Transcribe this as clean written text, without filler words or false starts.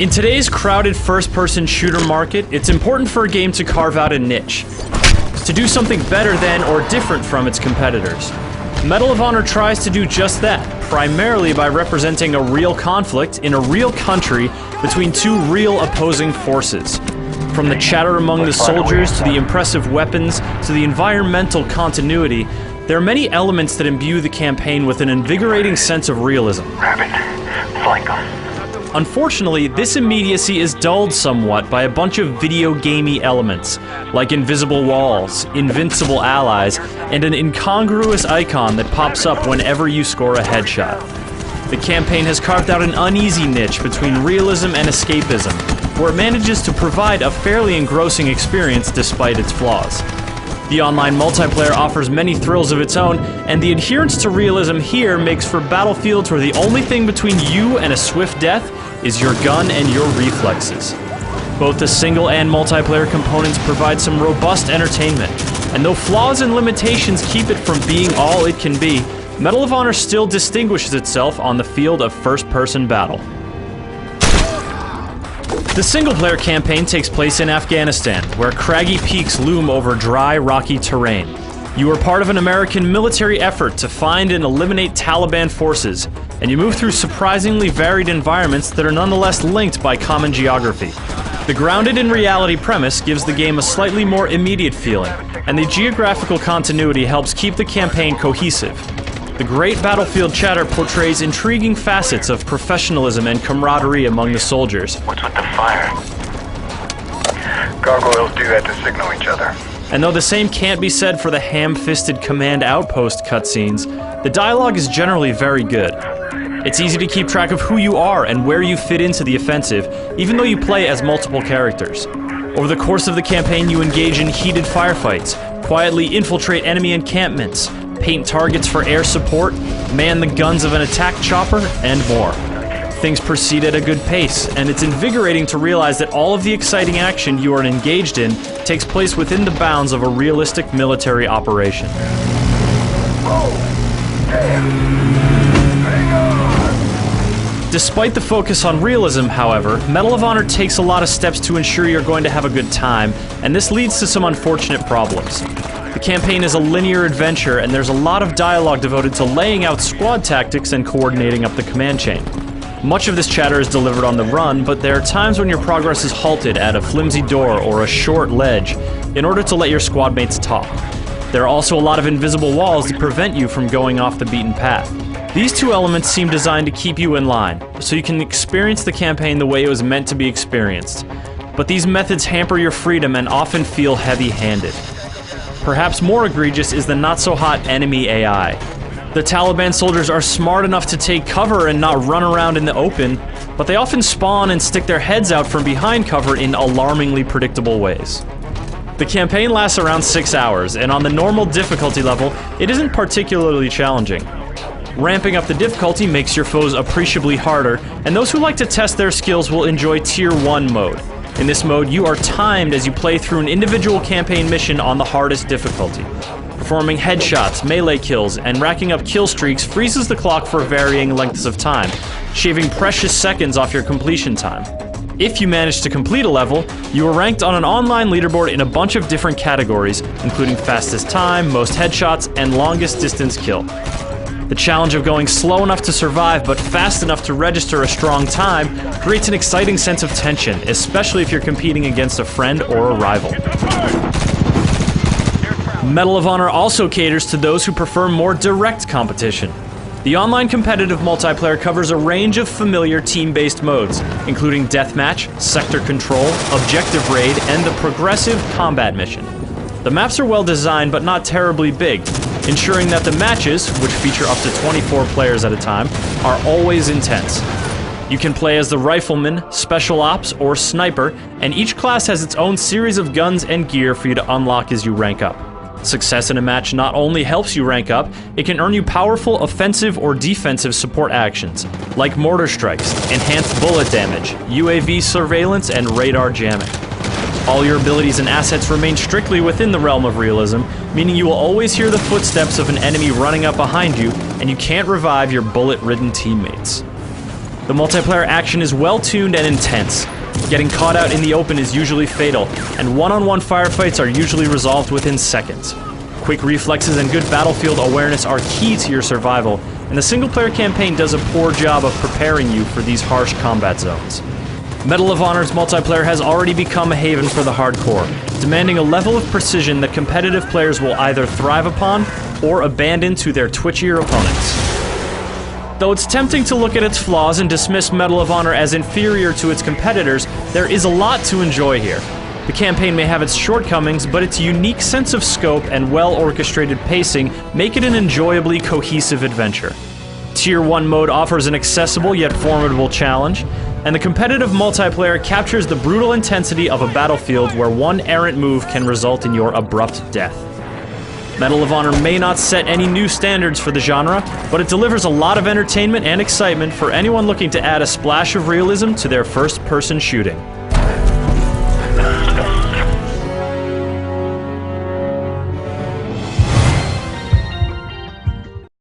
In today's crowded first-person shooter market, it's important for a game to carve out a niche, to do something better than or different from its competitors. Medal of Honor tries to do just that, primarily by representing a real conflict in a real country between two real opposing forces. From the chatter among the soldiers, to the impressive weapons, to the environmental continuity, there are many elements that imbue the campaign with an invigorating sense of realism. Rabbit, flank 'em. Unfortunately, this immediacy is dulled somewhat by a bunch of video gamey elements, like invisible walls, invincible allies, and an incongruous icon that pops up whenever you score a headshot. The campaign has carved out an uneasy niche between realism and escapism, where it manages to provide a fairly engrossing experience despite its flaws. The online multiplayer offers many thrills of its own, and the adherence to realism here makes for battlefields where the only thing between you and a swift death is your gun and your reflexes. Both the single and multiplayer components provide some robust entertainment, and though flaws and limitations keep it from being all it can be, Medal of Honor still distinguishes itself on the field of first-person battle. The single-player campaign takes place in Afghanistan, where craggy peaks loom over dry, rocky terrain. You are part of an American military effort to find and eliminate Taliban forces, and you move through surprisingly varied environments that are nonetheless linked by common geography. The grounded in reality premise gives the game a slightly more immediate feeling, and the geographical continuity helps keep the campaign cohesive. The great battlefield chatter portrays intriguing facets of professionalism and camaraderie among the soldiers. What's with the fire? Gargoyles do that to signal each other. And though the same can't be said for the ham-fisted command outpost cutscenes, the dialogue is generally very good. It's easy to keep track of who you are and where you fit into the offensive, even though you play as multiple characters. Over the course of the campaign, you engage in heated firefights, quietly infiltrate enemy encampments, paint targets for air support, man the guns of an attack chopper, and more. Things proceed at a good pace, and it's invigorating to realize that all of the exciting action you are engaged in takes place within the bounds of a realistic military operation. Despite the focus on realism, however, Medal of Honor takes a lot of steps to ensure you're going to have a good time, and this leads to some unfortunate problems. The campaign is a linear adventure, and there's a lot of dialogue devoted to laying out squad tactics and coordinating up the command chain. Much of this chatter is delivered on the run, but there are times when your progress is halted at a flimsy door or a short ledge in order to let your squad mates talk. There are also a lot of invisible walls that prevent you from going off the beaten path. These two elements seem designed to keep you in line, so you can experience the campaign the way it was meant to be experienced. But these methods hamper your freedom and often feel heavy-handed. Perhaps more egregious is the not-so-hot enemy AI. The Taliban soldiers are smart enough to take cover and not run around in the open, but they often spawn and stick their heads out from behind cover in alarmingly predictable ways. The campaign lasts around 6 hours, and on the normal difficulty level, it isn't particularly challenging. Ramping up the difficulty makes your foes appreciably harder, and those who like to test their skills will enjoy Tier 1 mode. In this mode, you are timed as you play through an individual campaign mission on the hardest difficulty. Performing headshots, melee kills, and racking up kill streaks freezes the clock for varying lengths of time, shaving precious seconds off your completion time. If you manage to complete a level, you are ranked on an online leaderboard in a bunch of different categories, including fastest time, most headshots, and longest distance kill. The challenge of going slow enough to survive but fast enough to register a strong time creates an exciting sense of tension, especially if you're competing against a friend or a rival. Medal of Honor also caters to those who prefer more direct competition. The online competitive multiplayer covers a range of familiar team-based modes, including deathmatch, sector control, objective raid, and the progressive combat mission. The maps are well designed but not terribly big, ensuring that the matches, which feature up to 24 players at a time, are always intense. You can play as the rifleman, special ops, or sniper, and each class has its own series of guns and gear for you to unlock as you rank up. Success in a match not only helps you rank up, it can earn you powerful offensive or defensive support actions, like mortar strikes, enhanced bullet damage, UAV surveillance, and radar jamming. All your abilities and assets remain strictly within the realm of realism, meaning you will always hear the footsteps of an enemy running up behind you, and you can't revive your bullet-ridden teammates. The multiplayer action is well-tuned and intense. Getting caught out in the open is usually fatal, and one-on-one firefights are usually resolved within seconds. Quick reflexes and good battlefield awareness are key to your survival, and the single-player campaign does a poor job of preparing you for these harsh combat zones. Medal of Honor's multiplayer has already become a haven for the hardcore, demanding a level of precision that competitive players will either thrive upon or abandon to their twitchier opponents. Though it's tempting to look at its flaws and dismiss Medal of Honor as inferior to its competitors, there is a lot to enjoy here. The campaign may have its shortcomings, but its unique sense of scope and well-orchestrated pacing make it an enjoyably cohesive adventure. Tier 1 mode offers an accessible yet formidable challenge, and the competitive multiplayer captures the brutal intensity of a battlefield where one errant move can result in your abrupt death. Medal of Honor may not set any new standards for the genre, but it delivers a lot of entertainment and excitement for anyone looking to add a splash of realism to their first-person shooting.